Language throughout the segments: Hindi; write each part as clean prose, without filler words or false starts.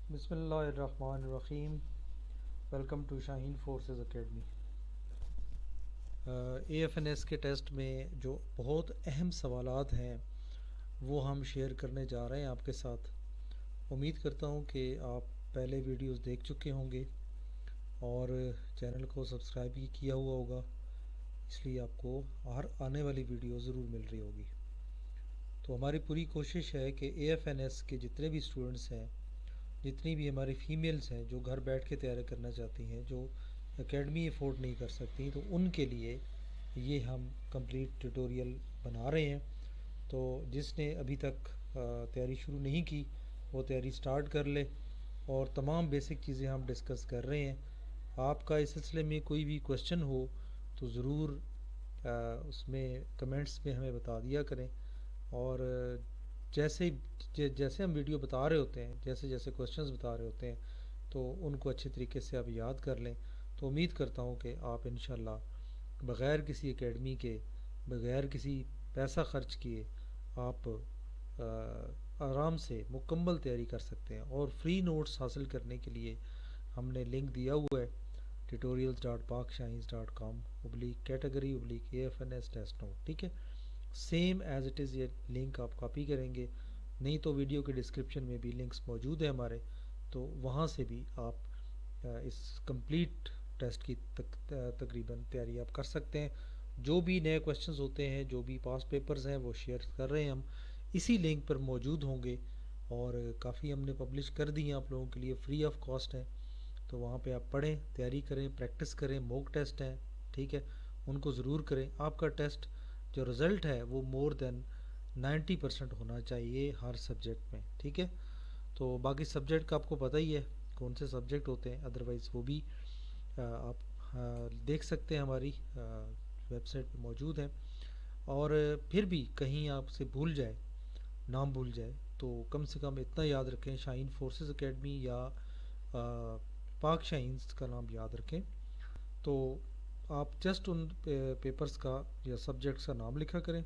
बिस्मिल्लाहिर्रहमानिर्रहीम। Welcome to Shaheen forces academy. AFNS के टेस्ट में जो बहुत अहम सवालात हैं वो हम शेयर करने जा रहे हैं आपके साथ। उम्मीद करता हूँ कि आप पहले वीडियोस देख चुके होंगे और चैनल को सब्सक्राइब भी किया हुआ होगा, इसलिए आपको हर आने वाली वीडियो ज़रूर मिल रही होगी। तो हमारी पूरी कोशिश है कि AFNS के जितने भी स्टूडेंट्स हैं, जितनी भी हमारी फ़ीमेल्स हैं जो घर बैठ के तैयारी करना चाहती हैं, जो एकेडमी अफोर्ड नहीं कर सकती, तो उनके लिए ये हम कंप्लीट ट्यूटोरियल बना रहे हैं। तो जिसने अभी तक तैयारी शुरू नहीं की वो तैयारी स्टार्ट कर ले, और तमाम बेसिक चीज़ें हम डिस्कस कर रहे हैं। आपका इस सिलसिले में कोई भी क्वेश्चन हो तो ज़रूर उसमें कमेंट्स में हमें बता दिया करें। और जैसे जैसे हम वीडियो बता रहे होते हैं, जैसे जैसे क्वेश्चंस बता रहे होते हैं, तो उनको अच्छे तरीके से आप याद कर लें। तो उम्मीद करता हूँ कि आप इंशाल्लाह बग़ैर किसी एकेडमी के, बग़ैर किसी पैसा ख़र्च किए आप आराम से मुकम्मल तैयारी कर सकते हैं। और फ्री नोट्स हासिल करने के लिए हमने लिंक दिया हुआ है tutorials.pakscience.com/category/AFNS टेस्ट नोट। ठीक है, सेम एज़ इट इज़ ये लिंक आप कॉपी करेंगे, नहीं तो वीडियो के डिस्क्रिप्शन में भी लिंक्स मौजूद है हमारे, तो वहाँ से भी आप इस कंप्लीट टेस्ट की तकरीबन तैयारी आप कर सकते हैं। जो भी नए क्वेश्चंस होते हैं, जो भी पास पेपर्स हैं, वो शेयर कर रहे हैं हम, इसी लिंक पर मौजूद होंगे। और काफ़ी हमने पब्लिश कर दी हैं आप लोगों के लिए, फ्री ऑफ कॉस्ट है। तो वहाँ पे आप पढ़ें, तैयारी करें, प्रैक्टिस करें। मॉक टेस्ट हैं, ठीक है, उनको ज़रूर करें। आपका टेस्ट जो रिज़ल्ट है वो मोर देन 90% होना चाहिए हर सब्जेक्ट में, ठीक है। तो बाकी सब्जेक्ट का आपको पता ही है कौन से सब्जेक्ट होते हैं, अदरवाइज़ वो भी आप देख सकते हैं, हमारी वेबसाइट पे मौजूद है। और फिर भी कहीं आपसे भूल जाए, नाम भूल जाए, तो कम से कम इतना याद रखें, शाहीन फोर्सेस एकेडमी या पाक शाहीन्स का नाम याद रखें। तो आप जस्ट उन पेपर्स का या सब्जेक्ट्स का नाम लिखा करें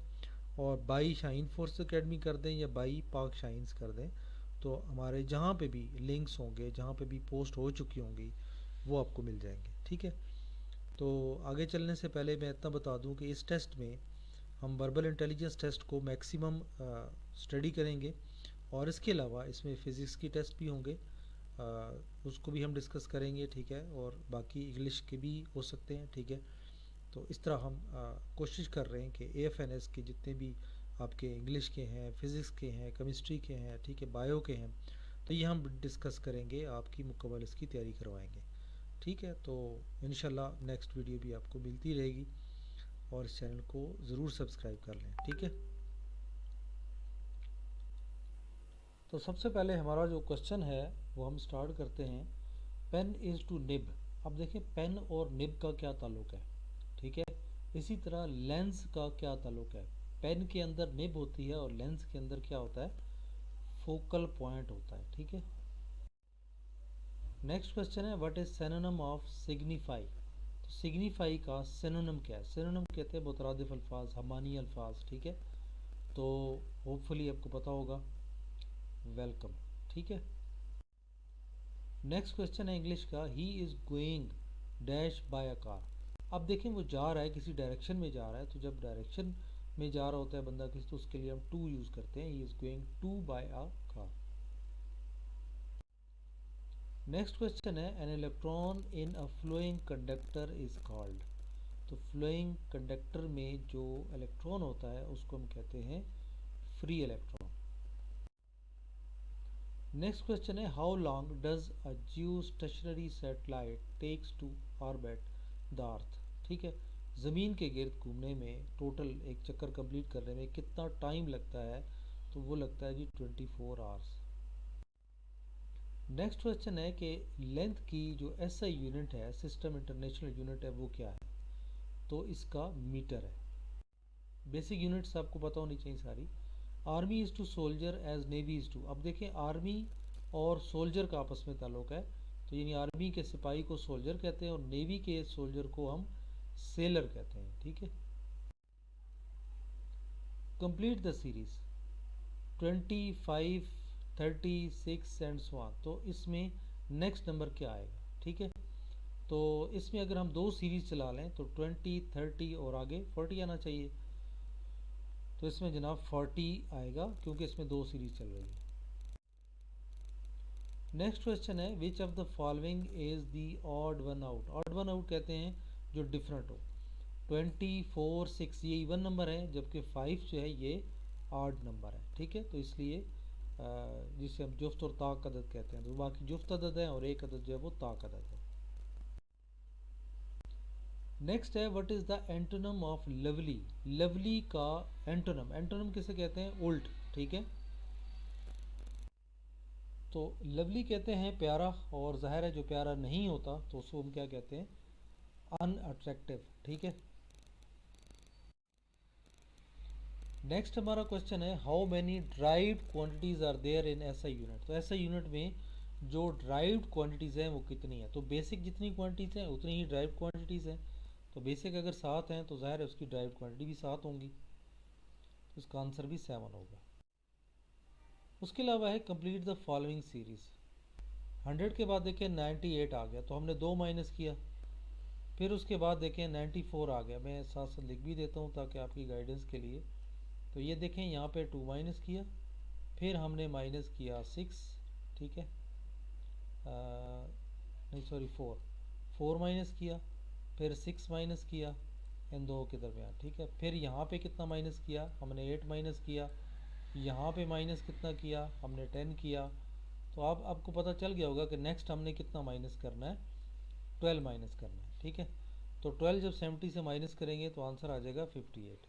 और बाई शाहीन फोर्स एकेडमी कर दें या बाई पाक शाहीन्स कर दें। तो हमारे जहाँ पे भी लिंक्स होंगे, जहाँ पे भी पोस्ट हो चुकी होंगी, वो आपको मिल जाएंगे, ठीक है। तो आगे चलने से पहले मैं इतना बता दूं कि इस टेस्ट में हम वर्बल इंटेलिजेंस टेस्ट को मैक्सिमम स्टडी करेंगे, और इसके अलावा इसमें फ़िज़िक्स की टेस्ट भी होंगे, उसको भी हम डिस्कस करेंगे, ठीक है। और बाकी इंग्लिश के भी हो सकते हैं, ठीक है। तो इस तरह हम कोशिश कर रहे हैं कि AFNS के जितने भी आपके इंग्लिश के हैं, फ़िज़िक्स के हैं, केमिस्ट्री के हैं, ठीक है, बायो के हैं, तो ये हम डिस्कस करेंगे, आपकी मुकम्मल इसकी तैयारी करवाएंगे, ठीक है। तो इंशाल्लाह नेक्स्ट वीडियो भी आपको मिलती रहेगी, और इस चैनल को ज़रूर सब्सक्राइब कर लें, ठीक है। तो सबसे पहले हमारा जो क्वेश्चन है वो हम स्टार्ट करते हैं। Pen is to nib. अब देखिए, पेन और निब का क्या ताल्लुक़ है, ठीक है। इसी तरह लेंस का क्या ताल्लुक़ है। पेन के अंदर निब होती है और लेंस के अंदर क्या होता है, फोकल पॉइंट होता है, ठीक है। नेक्स्ट क्वेश्चन है, what is synonym of signify. तो सिग्निफाई का सिनोनिम क्या है। सिनोनिम कहते हैं मुतरादिफ अल्फाज, हमानी अल्फाज, ठीक है। तो होपफुली आपको पता होगा। वेलकम, ठीक है। नेक्स्ट क्वेश्चन है इंग्लिश का, ही is going dash by a car. अब देखें, वो जा रहा है, किसी डायरेक्शन में जा रहा है, तो जब डायरेक्शन में जा रहा होता है बंदा किसी, तो उसके लिए हम टू यूज़ करते हैं, he is going to buy a car. Next question है, an electron in a flowing conductor is called. तो फ्लोइंग कंडक्टर में जो इलेक्ट्रॉन होता है उसको हम कहते हैं फ्री इलेक्ट्रॉन। नेक्स्ट क्वेश्चन है, how long does a geostationary satellite takes to orbit the earth. ठीक है, ज़मीन के गिर्द घूमने में टोटल एक चक्कर कंप्लीट करने में कितना टाइम लगता है, तो वो लगता है जी 24 आवर्स। नेक्स्ट क्वेश्चन है कि लेंथ की जो SI यूनिट है, सिस्टम इंटरनेशनल यूनिट है, वो क्या है, तो इसका मीटर है। बेसिक यूनिट्स आपको पता होनी चाहिए सारी। Army is to soldier as navy is to. अब देखें, आर्मी और सोल्जर का आपस में ताल्लुक है, तो यानी आर्मी के सिपाही को सोल्जर कहते हैं और नेवी के सोल्जर को हम सेलर कहते हैं, ठीक है। Complete the series 25, 36 and so on. तो इसमें नेक्स्ट नंबर क्या आएगा, ठीक है। तो इसमें अगर हम दो सीरीज चला लें तो 20, 30 और आगे 40 आना चाहिए। तो इसमें जनाब 40 आएगा क्योंकि इसमें दो सीरीज चल रही है। नेक्स्ट क्वेश्चन है विच of the following is the odd one out. Odd one out कहते हैं जो डिफरेंट हो। 24, 6 ये इवन नंबर है, जबकि 5 जो है ये ऑड नंबर है, ठीक है। तो इसलिए जिसे हम जुफ्त और ताक अदद कहते हैं, तो बाकी जुफ्त अदद है और एक अदद जो है वो ताक अदद है। नेक्स्ट है what is the antonym of lovely. Lovely का एंटोनम, एंटोनम किसे कहते हैं, उल्ट, ठीक है। तो लवली कहते हैं प्यारा, और जाहिर है जो प्यारा नहीं होता तो उसको हम क्या कहते हैं, अनअट्रैक्टिव, ठीक है। नेक्स्ट हमारा क्वेश्चन है how many derived quantities are there in SI unit. तो एसआई यूनिट में जो ड्राइव्ड क्वांटिटीज हैं वो कितनी है। तो बेसिक जितनी क्वांटिटीज हैं उतनी ही ड्राइव्ड क्वांटिटीज हैं। तो बेसिक अगर 7 हैं तो ज़ाहिर है उसकी ड्राइव्ड क्वांटिटी भी 7 होंगी, तो इसका आंसर भी 7 होगा। उसके अलावा है कंप्लीट द फॉलोइंग सीरीज। 100 के बाद देखें 98 आ गया तो हमने 2 माइनस किया। फिर उसके बाद देखें 94 आ गया, मैं साथ साथ लिख भी देता हूँ ताकि आपकी गाइडेंस के लिए। तो ये देखें यहाँ पे 2 माइनस किया, फिर हमने माइनस किया 6, ठीक है। नहीं सॉरी 4 माइनस किया, फिर 6 माइनस किया इन दो के दरमियान, ठीक है। फिर यहाँ पे कितना माइनस किया, हमने 8 माइनस किया। यहाँ पे माइनस कितना किया, हमने 10 किया। तो अब आपको पता चल गया होगा कि नेक्स्ट हमने कितना माइनस करना है, 12 माइनस करना है, ठीक है। तो 12 जब 70 से माइनस करेंगे तो आंसर आ जाएगा 58।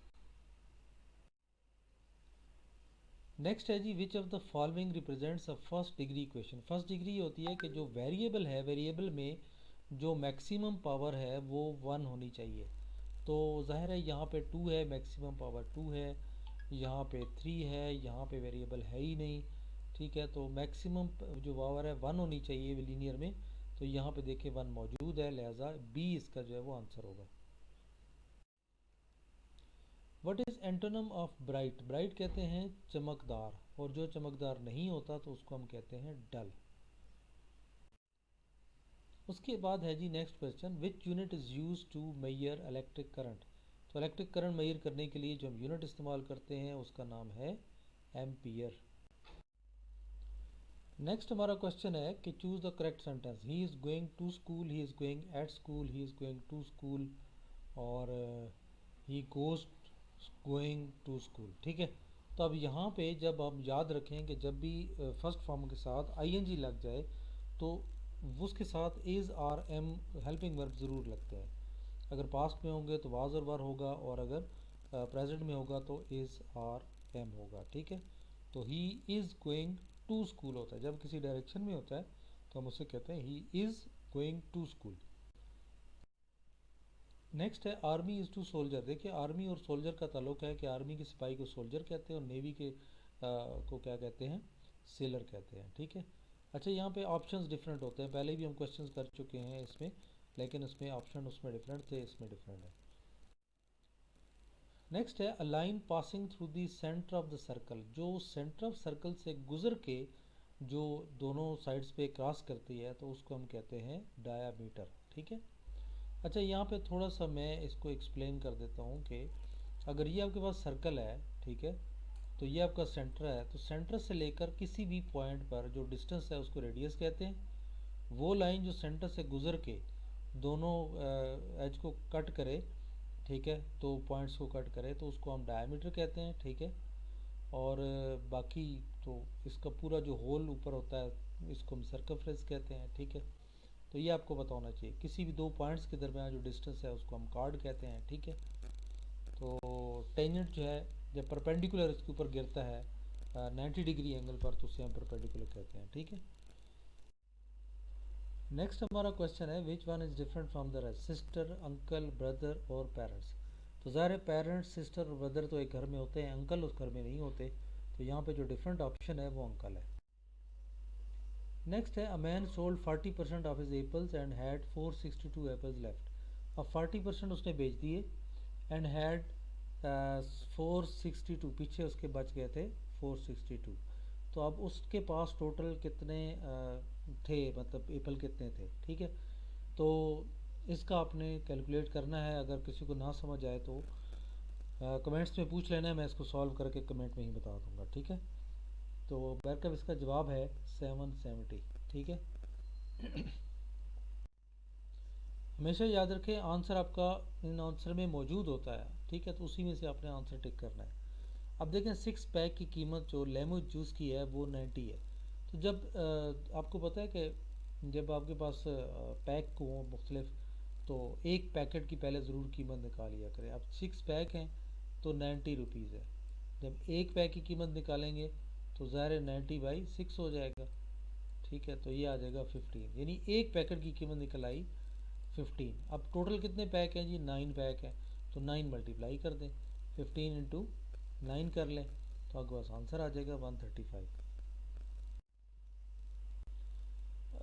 नेक्स्ट है जी which of the following represents a first degree equation. First degree होती है कि जो वेरिएबल है, वेरिएबल में जो मैक्सिमम पावर है वो 1 होनी चाहिए। तो जाहिर है यहाँ पे 2 है, मैक्सिमम पावर 2 है। यहाँ पे 3 है, यहाँ पे वेरिएबल है ही नहीं, ठीक है। तो मैक्सिमम जो पावर है 1 होनी चाहिए लीनियर में। तो यहाँ पे देखिए 1 मौजूद है, लिहाजा बी इसका जो है वो आंसर होगा। What is antonym of bright. Bright कहते हैं चमकदार, और जो चमकदार नहीं होता तो उसको हम कहते हैं डल। उसके बाद है जी next question which unit is use to measure electric current. तो इलेक्ट्रिक करंट मेजर करने के लिए जो हम यूनिट इस्तेमाल करते हैं उसका नाम है एम्पियर। नेक्स्ट हमारा क्वेश्चन है कि choose the correct sentence. He is going to school, he is going at school, he is going to school, और he goes going to school, ठीक है। तो अब यहाँ पे जब आप याद रखें कि जब भी फर्स्ट फॉर्म के साथ आईएनजी लग जाए तो उसके साथ is R am helping verb ज़रूर लगते हैं। अगर पास्ट में होंगे तो वाज और वर होगा, और अगर प्रेजेंट में होगा तो इज़ आर एम होगा, ठीक है। तो he is going to school होता है, जब किसी डायरेक्शन में होता है तो हम उसे कहते हैं he is going to school. Next है आर्मी इज़ टू सोल्जर। देखिए आर्मी और सोल्जर का ताल्लुक है कि आर्मी के सिपाही को सोल्जर कहते हैं और नेवी के को क्या कहते हैं, सेलर कहते हैं, ठीक है। अच्छा यहाँ पे ऑप्शंस डिफरेंट होते हैं, पहले भी हम क्वेश्चंस कर चुके हैं इसमें, लेकिन इसमें ऑप्शन उसमें डिफरेंट थे, इसमें डिफरेंट है। नेक्स्ट है a line passing through the centre of the circle. जो सेंटर ऑफ सर्कल से गुजर के जो दोनों साइड्स पे क्रॉस करती है तो उसको हम कहते हैं डायामीटर, ठीक है। अच्छा यहाँ पे थोड़ा सा मैं इसको एक्सप्लेन कर देता हूँ कि अगर ये आपके पास सर्कल है, ठीक है, तो ये आपका सेंटर है, तो सेंटर से लेकर किसी भी पॉइंट पर जो डिस्टेंस है उसको रेडियस कहते हैं। वो लाइन जो सेंटर से गुजर के दोनों एज को कट करे, ठीक है, तो पॉइंट्स को कट करे तो उसको हम डायमीटर कहते हैं, ठीक है। और बाकी तो इसका पूरा जो होल ऊपर होता है इसको हम सर्कमफ्रेंस कहते हैं, ठीक है। तो ये आपको पता होना चाहिए। किसी भी दो पॉइंट्स के दरमियान जो डिस्टेंस है उसको हम कार्ड कहते हैं, ठीक है। तो टेंजेंट जो है जब परपेंडिकुलर इसके ऊपर गिरता है 90 डिग्री एंगल पर तो उसे हम परपेंडिकुलर कहते हैं, ठीक है। नेक्स्ट हमारा क्वेश्चन है which one is different from the rest. Sister, uncle, brother और पेरेंट्स। तो ज़ाहिर है पेरेंट्स, सिस्टर और ब्रदर तो एक घर में होते हैं, अंकल उस घर में नहीं होते। तो यहाँ पे जो डिफरेंट ऑप्शन है वो अंकल है। नेक्स्ट है a man sold 40% of his apples and had 462 apples left. अब 40% उसने बेच दिए एंड हैड 462, पीछे उसके बच गए थे 462। तो अब उसके पास टोटल कितने थे, मतलब एप्पल कितने थे, ठीक है। तो इसका आपने कैलकुलेट करना है। अगर किसी को ना समझ आए तो कमेंट्स में पूछ लेना है, मैं इसको सॉल्व करके कमेंट में ही बता दूंगा, ठीक है। तो बैरकअप इसका जवाब है 770, ठीक है। हमेशा याद रखें आंसर आपका इन आंसर में मौजूद होता है, ठीक है, तो उसी में से आपने आंसर टिक करना है। अब देखें 6 पैक की कीमत जो लेमन जूस की है वो 90 है। तो जब आपको पता है कि जब आपके पास पैक को मुख्तलिफ, तो एक पैकेट की पहले ज़रूर कीमत निकाल लिया करें। अब 6 पैक हैं तो 90 रुपीज़ है। जब एक पैक की कीमत निकालेंगे तो ज़ाहिर है 90/6 हो जाएगा, ठीक है। तो ये आ जाएगा 15, यानी एक पैकेट की कीमत निकल आई 15। अब टोटल कितने पैक हैं जी, 9 पैक हैं, तो 9 मल्टीप्लाई कर दें, 15 × 9 कर लें, तो आपके पास आंसर आ जाएगा 135।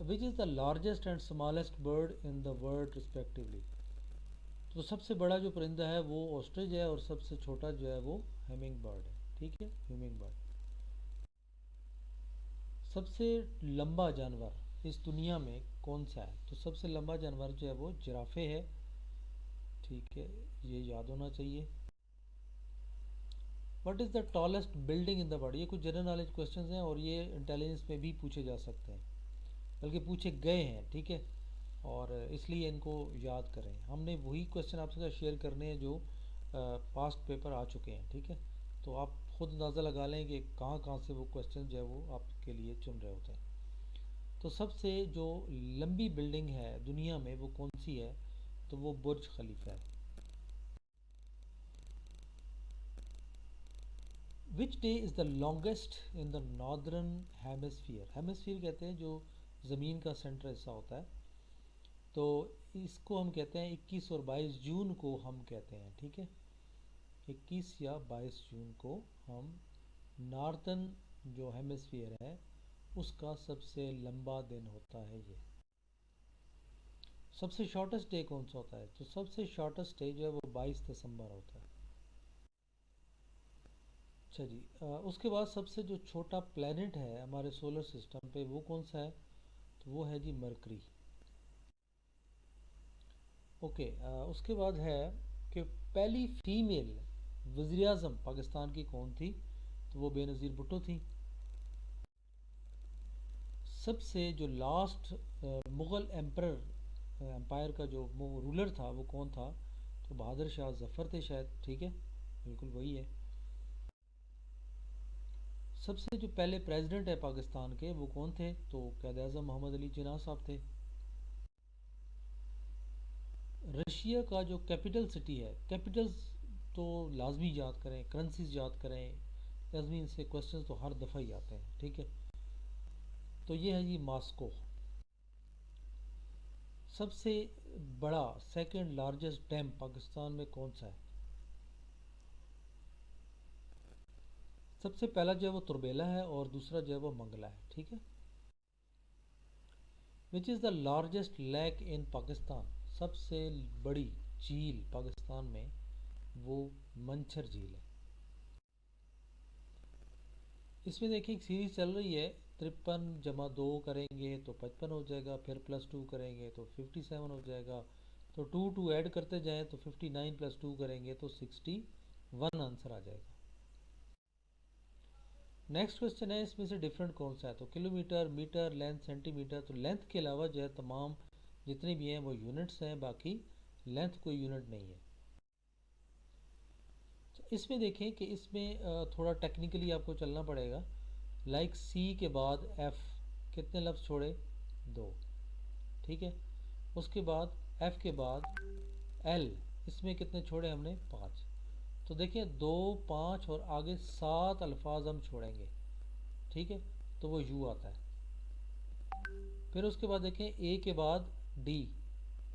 Which is the largest and smallest bird in the world respectively. तो सबसे बड़ा जो परिंदा है वो ऑस्ट्रिच है और सबसे छोटा जो है वो हेमिंग बर्ड है, ठीक है, ह्यूमिंग बर्ड। सबसे लंबा जानवर इस दुनिया में कौन सा है, तो सबसे लंबा जानवर जो है वो जिराफे है, ठीक है, ये याद होना चाहिए। What is the tallest building in the world, ये कुछ जनरल नॉलेज क्वेश्चंस हैं और ये इंटेलिजेंस में भी पूछे जा सकते हैं, बल्कि पूछे गए हैं, ठीक है। और इसलिए इनको याद करें। हमने वही क्वेश्चन आपके साथ शेयर करने हैं जो पास्ट पेपर आ चुके हैं, ठीक है। तो आप खुद अंदाज़ा लगा लें कि कहाँ कहाँ से वो क्वेश्चन जो है वो आपके लिए चुन रहे होते हैं। तो सबसे जो लंबी बिल्डिंग है दुनिया में वो कौन सी है, तो वो बुर्ज खलीफा है। Which day is the longest in the northern hemisphere. Hemisphere कहते हैं जो ज़मीन का सेंटर हिस्सा होता है, तो इसको हम कहते हैं 21 और 22 जून को हम कहते हैं, ठीक है। 21 या 22 जून को हम नॉर्थन जो हेमिसफियर है उसका सबसे लंबा दिन होता है ये। सबसे शॉर्टेस्ट डे कौन सा होता है, तो सबसे शॉर्टेस्ट डे जो है वो 22 दिसंबर होता है। अच्छा जी, उसके बाद सबसे जो छोटा प्लेनेट है हमारे सोलर सिस्टम पे वो कौन सा है, तो वो है जी मरकरी। ओके, उसके बाद है कि पहली फीमेल वज़ीर आज़म पाकिस्तान की कौन थी, तो वो बेनज़ीर भुट्टो थी। सबसे जो लास्ट मुग़ल एम्पायर का जो रूलर था वो कौन था, तो बहादुर शाह जफ़र थे शायद, ठीक है, बिल्कुल वही है। सबसे जो पहले प्रेसिडेंट है पाकिस्तान के वो कौन थे, तो क़ायद आज़म मोहम्मद अली जिन्ना साहब थे। रशिया का जो कैपिटल सिटी है, कैपिटल्स तो लाजमी याद करें, करेंसीज याद करें, लाजमी इनसे क्वेश्चंस तो हर दफ़ा ही आते हैं, ठीक है। तो ये है जी मॉस्को। सबसे बड़ा सेकंड लार्जेस्ट डैम पाकिस्तान में कौन सा है, सबसे पहला जो है वो तुरबेला है और दूसरा जो है वो मंगला है, ठीक है। Which is the largest lake in Pakistan, सबसे बड़ी झील पाकिस्तान में वो मंछर झील है। इसमें देखिए एक सीरीज चल रही है, 53 + 2 करेंगे तो 55 हो जाएगा, फिर +2 करेंगे तो 57 हो जाएगा, तो 2 ऐड करते जाएं तो 59 + 2 करेंगे तो 61 आंसर आ जाएगा। नेक्स्ट क्वेश्चन है इसमें से डिफरेंट कौन सा है, तो किलोमीटर, मीटर, लेंथ, सेंटीमीटर। तो लेंथ के अलावा जो है तमाम जितने भी हैं वो यूनिट्स हैं, बाकी लेंथ कोई यूनिट नहीं है। तो इसमें देखें कि इसमें थोड़ा टेक्निकली आपको चलना पड़ेगा। लाइक सी के बाद एफ कितने लफ्ज़ छोड़े, 2, ठीक है। उसके बाद एफ के बाद एल, इसमें कितने छोड़े हमने, 5। तो देखिए 2, 5 और आगे 7 अल्फाज हम छोड़ेंगे, ठीक है, तो वो यू आता है। फिर उसके बाद देखें ए के बाद डी,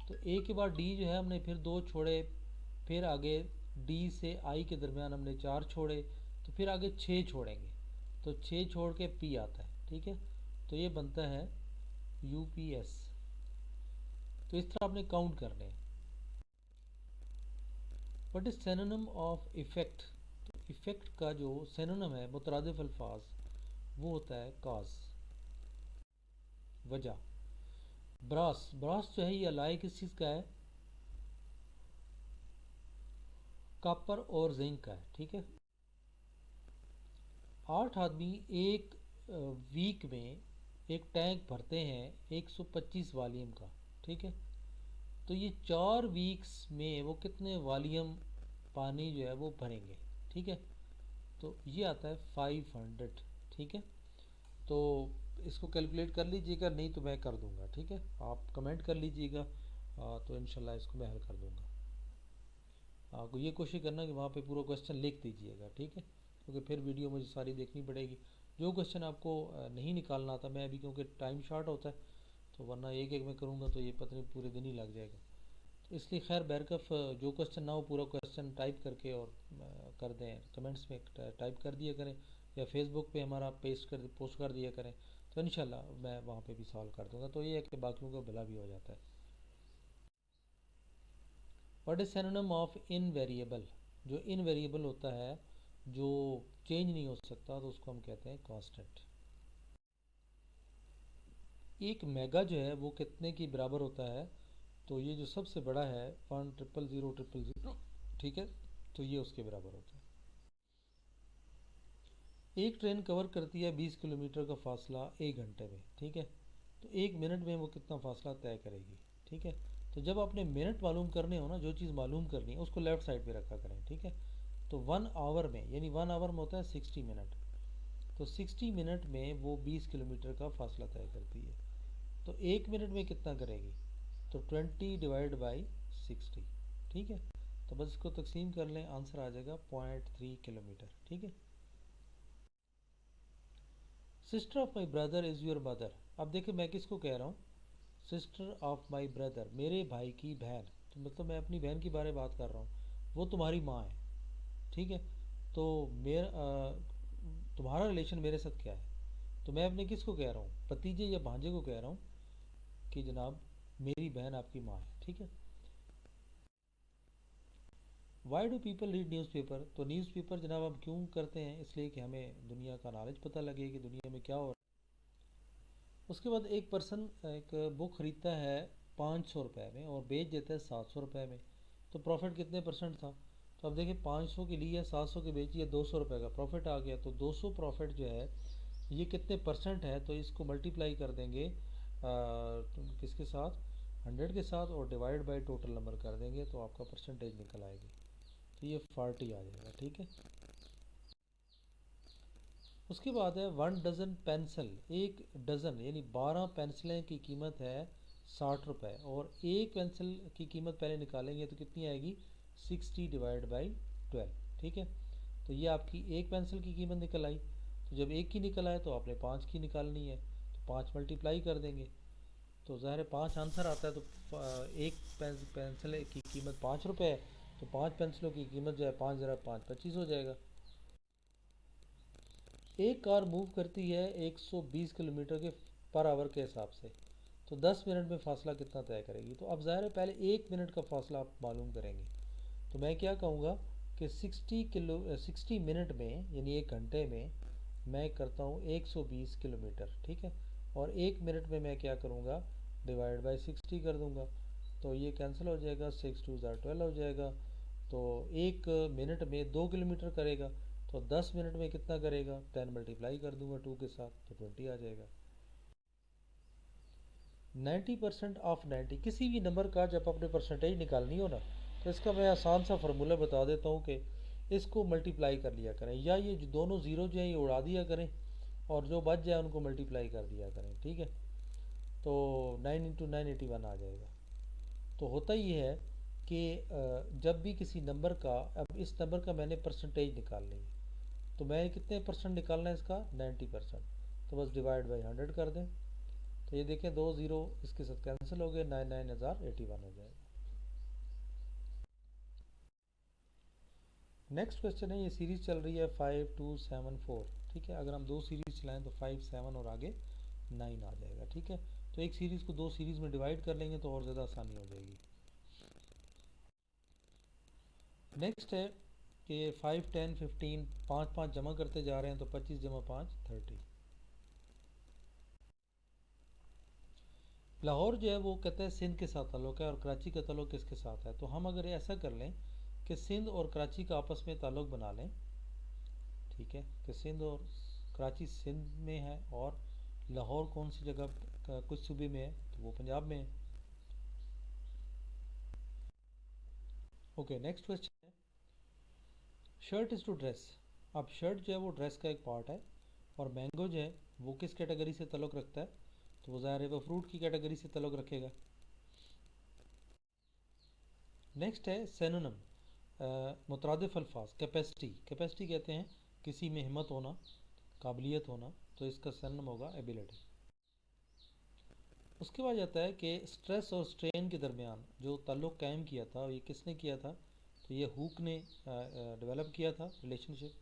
तो ए के बाद डी जो है हमने फिर 2 छोड़े, फिर आगे डी से आई के दरमियान हमने 4 छोड़े, तो फिर आगे 6 छोड़ेंगे, तो 6 छोड़ के पी आता है, ठीक है। तो ये बनता है यूपीएस। तो इस तरह आपने काउंट करने हैं। What is synonym of effect, तो इफेक्ट का जो सिनोनिम है मुतरादिफ अल्फाज वो होता है कॉज, वजह। ब्रास, ब्रास जो है ये अलाई किस चीज़ का है? कॉपर और जिंक का है, ठीक है। 8 आदमी एक वीक में एक टैंक भरते हैं 125 वॉल्यूम का, ठीक है। तो ये 4 वीक्स में वो कितने वॉल्यूम पानी जो है वो भरेंगे, ठीक है। तो ये आता है 500, ठीक है। तो इसको कैलकुलेट कर लीजिएगा, नहीं तो मैं कर दूंगा, ठीक है। आप कमेंट कर लीजिएगा, तो इंशाल्लाह इसको मैं हल कर दूंगा। आपको ये कोशिश करना कि वहाँ पे पूरा क्वेश्चन लिख दीजिएगा, ठीक है, क्योंकि फिर वीडियो मुझे सारी देखनी पड़ेगी। जो क्वेश्चन आपको नहीं निकालना आता, मैं अभी क्योंकि टाइम शॉर्ट होता है, तो वरना एक एक में करूँगा तो ये पता नहीं पूरे दिन ही लग जाएगा। तो इसलिए खैर बैरकफ जो क्वेश्चन ना हो पूरा क्वेश्चन टाइप करके और कर दें, कमेंट्स में टाइप कर दिया करें, या फेसबुक पे हमारा पोस्ट कर दिया करें, तो इंशाल्लाह मैं वहाँ पे भी सॉल्व कर दूँगा। तो ये है कि बाकियों का भला भी हो जाता है। What is synonym of invariable? जो इनवेरिएबल होता है, जो चेंज नहीं हो सकता, तो उसको हम कहते हैं कांस्टेंट। एक मेगा जो है वो कितने की बराबर होता है? तो ये जो सबसे बड़ा है 1 0 0 0 0 0, ठीक है, तो ये उसके बराबर होता है। एक ट्रेन कवर करती है 20 किलोमीटर का फासला 1 घंटे में, ठीक है। तो 1 मिनट में वो कितना फासला तय करेगी, ठीक है। तो जब आपने मिनट मालूम करने हो ना, जो चीज़ मालूम करनी है उसको लेफ्ट साइड पे रखा करें, ठीक है। तो 1 आवर में, यानी 1 आवर में होता है 60 मिनट, तो 60 मिनट में वो 20 किलोमीटर का फासला तय करती है। तो 1 मिनट में कितना करेगी? तो 20 डिवाइड बाई 60, ठीक है। तो बस इसको तकसीम कर लें, आंसर आ जाएगा 0.3 किलोमीटर, ठीक है। Sister of my brother is your mother. अब देखिए मैं किसको कह रहा हूँ, सिस्टर ऑफ माई ब्रदर, मेरे भाई की बहन, तो मतलब मैं अपनी बहन के बारे में बात कर रहा हूँ, वो तुम्हारी माँ है, ठीक है। तो मेरा तुम्हारा रिलेशन मेरे साथ क्या है? तो मैं अपने किसको कह रहा हूँ, भतीजे या भांजे को कह रहा हूँ कि जनाब मेरी बहन आपकी माँ है, ठीक है। Why do people read newspaper? तो न्यूज़पेपर जनाब हम क्यों करते हैं? इसलिए कि हमें दुनिया का नॉलेज पता लगे कि दुनिया में क्या हो रहा है। उसके बाद एक पर्सन एक बुक ख़रीदता है 500 रुपये में और बेच देता है 700 रुपये में, तो प्रॉफिट कितने परसेंट था? तो अब देखिए 500 की ली है, 700 की बेची है, 200 रुपये का प्रॉफिट आ गया। तो 200 प्रॉफिट जो है ये कितने परसेंट है? तो इसको मल्टीप्लाई कर देंगे किसके साथ, 100 के साथ, और डिवाइड बाय टोटल नंबर कर देंगे, तो आपका परसेंटेज निकल आएगी। तो ये 40 आ जाएगा, ठीक है। उसके बाद है 1 डज़न पेंसिल, एक डज़न यानी 12 पेंसिलें की कीमत है 60 रुपये, और एक पेंसिल की कीमत पहले निकालेंगे तो कितनी आएगी? 60 डिवाइड बाई 12, ठीक है। तो ये आपकी एक पेंसिल की कीमत निकल आई। तो जब एक की निकल आए तो आपने 5 की निकालनी है, तो 5 मल्टीप्लाई कर देंगे, तो ज़ाहिर है 5 आंसर आता है। तो एक पेंसिल की कीमत 5 रुपये है, तो 5 पेंसिलों की कीमत जो है 5 ज़रा 5 25 हो जाएगा। एक कार मूव करती है 120 किलोमीटर के पर आवर के हिसाब से, तो 10 मिनट में फासला कितना तय करेगी? तो अब ज़ाहिर है पहले 1 मिनट का फासला आप मालूम करेंगे। तो मैं क्या कहूँगा कि 60 मिनट में यानी 1 घंटे में मैं करता हूँ 120 किलोमीटर, ठीक है। और 1 मिनट में मैं क्या करूँगा, डिवाइड बाई 60 कर दूँगा, तो ये कैंसिल हो जाएगा, 6 2 12 हो जाएगा। तो 1 मिनट में 2 किलोमीटर करेगा, तो 10 मिनट में कितना करेगा? 10 मल्टीप्लाई कर दूंगा 2 के साथ, तो 20 आ जाएगा। 90% ऑफ 90, किसी भी नंबर का जब अपने परसेंटेज निकालनी हो ना, तो इसका मैं आसान सा फार्मूला बता देता हूँ कि इसको मल्टीप्लाई कर लिया करें, या ये जो दोनों ज़ीरो जो है ये उड़ा दिया करें, और जो बच जाए उनको मल्टीप्लाई कर दिया करें, ठीक है। तो 9 × 9 = 81 आ जाएगा। तो होता ये है कि जब भी किसी नंबर का, अब इस नंबर का मैंने परसेंटेज निकालनी है, तो मैं कितने परसेंट निकालना है इसका? 90%। तो बस डिवाइड बाई 100 कर दें, तो ये देखें 2 ज़ीरो इसके साथ कैंसिल हो गए, 99,081 हो जाएगा। नेक्स्ट क्वेश्चन है, ये सीरीज़ चल रही है 5 2 7 4, ठीक है। अगर हम दो सीरीज़ चलाएं तो 5 7 और आगे 9 आ जाएगा, ठीक है। तो एक सीरीज़ को दो सीरीज़ में डिवाइड कर लेंगे तो और ज़्यादा आसानी हो जाएगी। नेक्स्ट है कि 5 10 15, 5 5 जमा करते जा रहे हैं, तो 25 × 5 30, लाहौर जो है वो कहते हैं सिंध के साथ ताल्लुक़ है और कराची का ताल्लुक़ किसके साथ है। तो हम अगर ऐसा कर लें कि सिंध और कराची का आपस में ताल्लुक़ बना लें, ठीक है, कि सिंध और कराची सिंध में है और लाहौर कौन सी जगह कुछ सूबे में है, तो वो पंजाब में है। ओके, नेक्स्ट क्वेश्चन है शर्ट इज़ टू ड्रेस। अब शर्ट जो है वो ड्रेस का एक पार्ट है और मैंगो जो है वो किस कैटेगरी से ताल्लुक़ रखता है, तो वो ज़ाहिर है वो फ्रूट की कैटेगरी से ताल्लुक़ रखेगा। नेक्स्ट है सेनोनम, मुतरादिफ अल्फाज। कैपेसिटी, कैपेसिटी कहते हैं किसी में हिम्मत होना, काबिलियत होना, तो इसका सेनोनम होगा एबिलिटी। उसके बाद आता है कि स्ट्रेस और स्ट्रेन के दरमियान जो ताल्लुक़ कायम किया था ये किसने किया था, तो ये हुक ने डेवलप किया था रिलेशनशिप।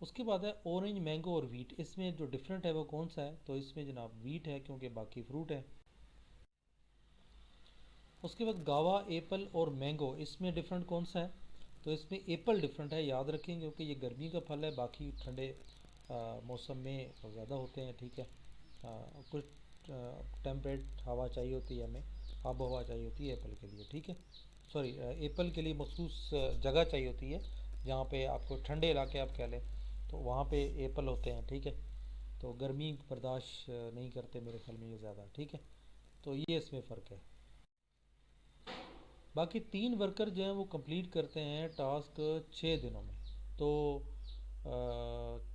उसके बाद है ऑरेंज, मैंगो और वीट। इसमें जो डिफरेंट है वो कौन सा है, तो इसमें जनाब वीट है क्योंकि बाकी फ्रूट है। उसके बाद गावा, एप्पल और मैंगो, इसमें डिफरेंट कौन सा है, तो इसमें एप्पल डिफरेंट है, याद रखें, क्योंकि ये गर्मी का फल है, बाकी ठंडे मौसम में ज़्यादा होते हैं, ठीक है। कुछ टेम्परेट हवा चाहिए होती है हमें, आब हवा चाहिए होती है एप्पल के लिए, ठीक है। सॉरी, एप्पल के लिए मखसूस जगह चाहिए होती है जहाँ पे आपको ठंडे इलाके आप कह लें, तो वहाँ पे एप्पल होते हैं, ठीक है। तो गर्मी बर्दाश्त नहीं करते मेरे ख्याल में ये ज़्यादा, ठीक है। तो ये इसमें फ़र्क है। बाकी 3 वर्कर जो हैं वो कंप्लीट करते हैं टास्क 6 दिनों में। तो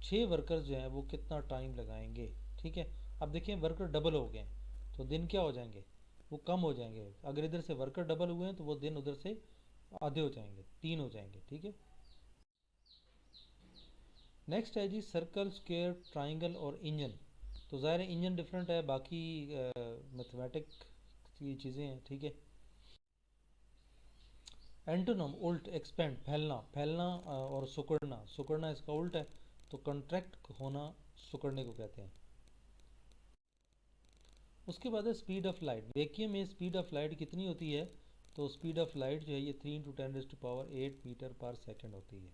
6 वर्कर जो हैं वो कितना टाइम लगाएंगे, ठीक है। अब देखिए वर्कर डबल हो गए हैं तो दिन क्या हो जाएंगे, वो कम हो जाएंगे। अगर इधर से वर्कर डबल हुए हैं तो वो दिन उधर से आधे हो जाएंगे, 3 हो जाएंगे, ठीक है। नेक्स्ट है जी सर्कल, स्क्वायर, ट्राइंगल और इंजन। तो ज़ाहिर है इंजन डिफरेंट है, बाकी मैथमेटिक की चीज़ें हैं, ठीक है। एंटोनम उल्ट, एक्सपेंड फैलना, फैलना और सिकुड़ना, सिकुड़ना इसका उल्ट है, तो कंट्रैक्ट होना सिकुड़ने को कहते हैं। उसके बाद है स्पीड ऑफ लाइट। वैक्यूम में स्पीड ऑफ लाइट कितनी होती है, तो स्पीड ऑफ लाइट जो है ये 3 × 10⁸ मीटर पर सेकेंड होती है।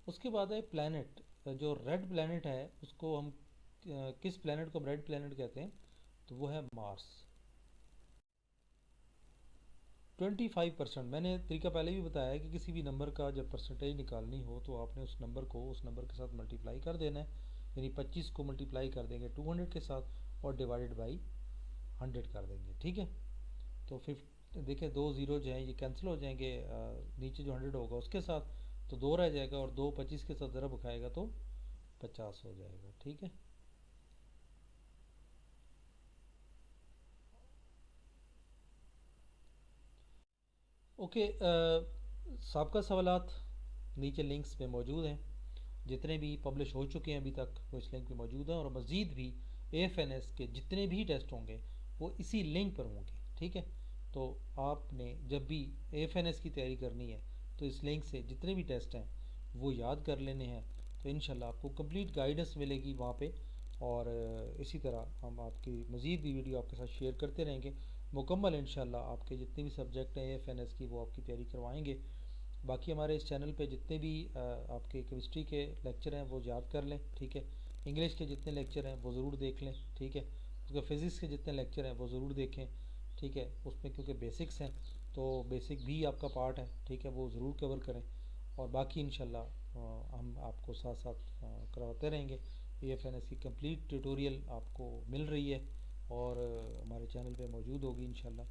उसके बाद है प्लैनेट। जो रेड प्लैनेट है उसको हम किस प्लैनेट को रेड प्लैनेट कहते हैं, तो वो है मार्स। 25%, मैंने तरीका पहले भी बताया है कि किसी भी नंबर का जब परसेंटेज निकालनी हो तो आपने उस नंबर को उस नंबर के साथ मल्टीप्लाई कर देना है। यानी 25 को मल्टीप्लाई कर देंगे 200 के साथ और डिवाइडेड बाई 100 कर देंगे, ठीक है। तो फिर देखिए 2 ज़ीरो जो हैं ये कैंसिल हो जाएंगे, नीचे जो 100 होगा उसके साथ, तो 2 रह जाएगा और 2 25 के साथ ज़रा खाएगा तो 50 हो जाएगा, ठीक है। ओके, सबका सवालात नीचे लिंक्स पे मौजूद हैं, जितने भी पब्लिश हो चुके हैं अभी तक वो इस लिंक पे मौजूद हैं, और मज़ीद भी AFNS के जितने भी टेस्ट होंगे वो इसी लिंक पर होंगे, ठीक है। तो आपने जब भी AFNS की तैयारी करनी है तो इस लिंक से जितने भी टेस्ट हैं वो याद कर लेने हैं, तो इंशाल्लाह आपको कंप्लीट गाइडेंस मिलेगी वहाँ पे। और इसी तरह हम आपकी मज़ीद भी वीडियो आपके साथ शेयर करते रहेंगे मुकम्मल। इंशाल्लाह आपके जितने भी सब्जेक्ट हैं AFNS की वो आपकी तैयारी करवाएंगे। बाकी हमारे इस चैनल पे जितने भी आपके केमिस्ट्री के लेक्चर हैं वो याद कर लें, ठीक है। इंग्लिश के जितने लेक्चर हैं वो ज़रूर देख लें, ठीक है। उसके फ़िज़िक्स के जितने लेक्चर हैं वो ज़रूर देखें, ठीक है। उसमें क्योंकि बेसिक्स हैं तो बेसिक भी आपका पार्ट है, ठीक है, वो ज़रूर कवर करें। और बाकी इंशाल्लाह हम आपको साथ साथ करवाते रहेंगे। AFNS की कंप्लीट ट्यूटोरियल आपको मिल रही है और हमारे चैनल पे मौजूद होगी इंशाल्लाह।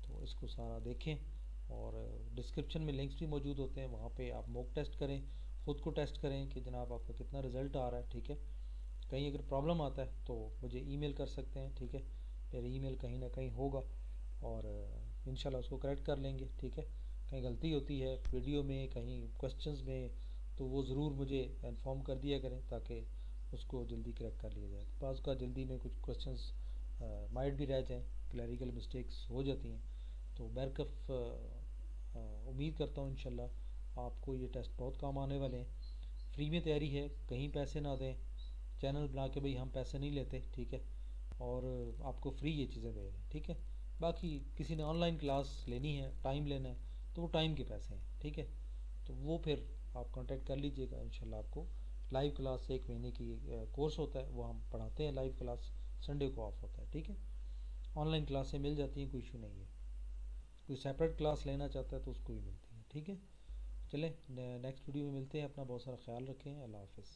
तो इसको सारा देखें और डिस्क्रिप्शन में लिंक्स भी मौजूद होते हैं, वहाँ पे आप मॉक टेस्ट करें, ख़ुद को टेस्ट करें कि जनाब आपका कितना रिज़ल्ट आ रहा है, ठीक है। कहीं अगर प्रॉब्लम आता है तो मुझे ईमेल कर सकते हैं, ठीक है। मेरा ईमेल कहीं ना कहीं होगा और इंशाल्लाह उसको करेक्ट कर लेंगे, ठीक है। कहीं गलती होती है वीडियो में, कहीं क्वेश्चंस में, तो वो ज़रूर मुझे इन्फॉर्म कर दिया करें ताकि उसको जल्दी करेक्ट कर लिया जाए। बाज़ का जल्दी में कुछ क्वेश्चंस माइट भी रह जाएँ, क्लैरिकल मिस्टेक्स हो जाती हैं। तो बैरकफ उम्मीद करता हूँ इंशाल्लाह आपको ये टेस्ट बहुत काम आने वाले हैं। फ्री में तैयारी है, कहीं पैसे ना दें, चैनल बना के भाई हम पैसे नहीं लेते, ठीक है। और आपको फ्री ये चीज़ें दे रहे हैं, ठीक है। बाकी किसी ने ऑनलाइन क्लास लेनी है, टाइम लेना है, तो वो टाइम के पैसे हैं, ठीक है। तो वो फिर आप कांटेक्ट कर लीजिएगा, इंशाल्लाह आपको लाइव क्लास 1 महीने की कोर्स होता है वो हम पढ़ाते हैं लाइव क्लास, संडे को ऑफ होता है, ठीक है। ऑनलाइन क्लासें मिल जाती हैं, कोई इशू नहीं है। कोई सेपरेट क्लास लेना चाहता है तो उसको भी मिलती है, ठीक है। चलें नेक्स्ट वीडियो में मिलते हैं, अपना बहुत सारा ख्याल रखें, अल्लाह हाफ़िज़।